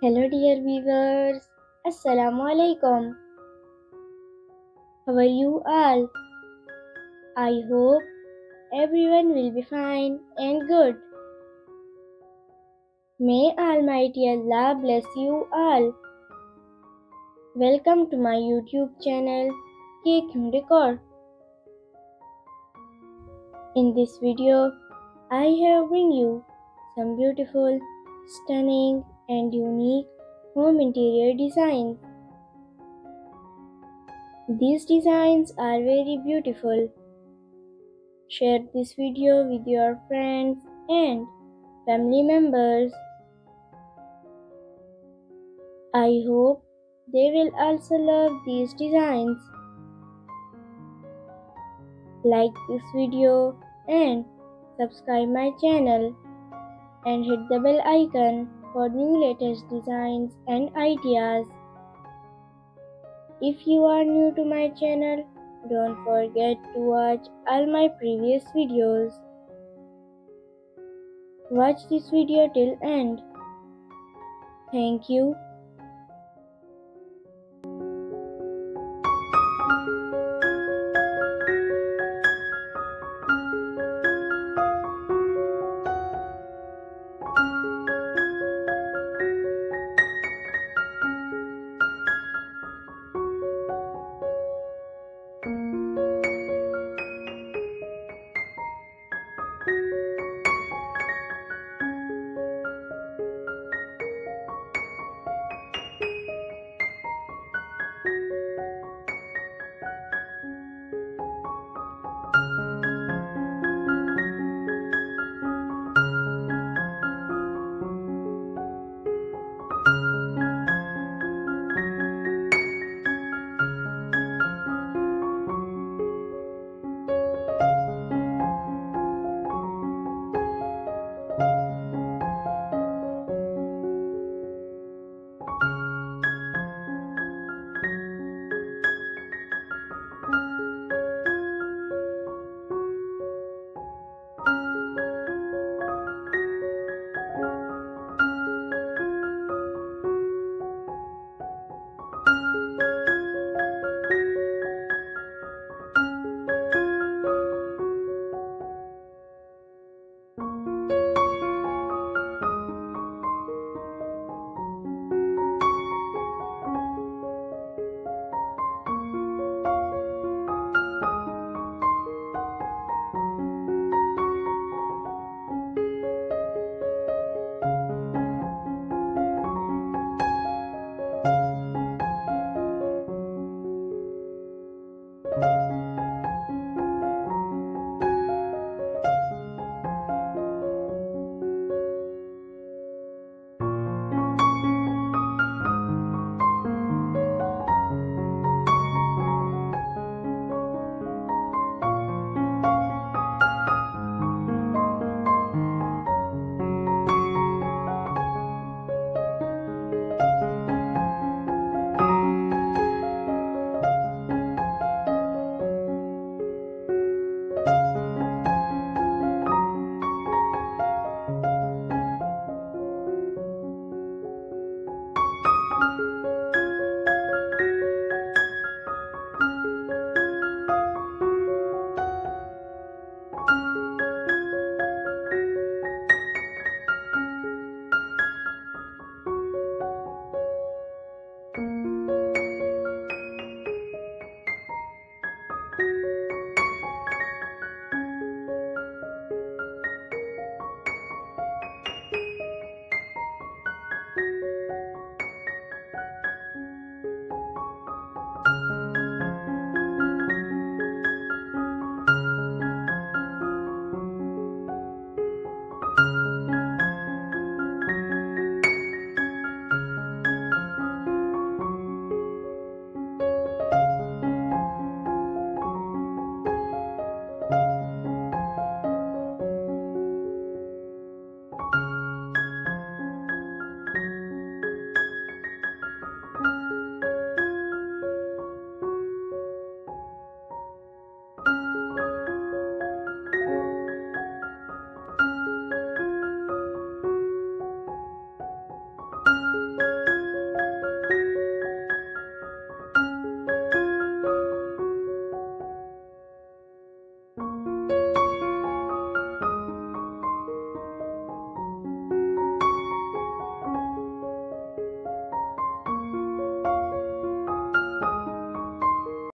Hello dear viewers, Assalamu alaikum. How are you all? I hope everyone will be fine and good. May Almighty Allah bless you all. Welcome to my YouTube channel Decor. In this video, I have bring you some beautiful, stunning and unique home interior designs. These designs are very beautiful. Share this video with your friends and family members. I hope they will also love these designs. Like this video and subscribe my channel and hit the bell icon for new latest designs and ideas. If you are new to my channel, don't forget to watch all my previous videos. Watch this video till end. Thank you.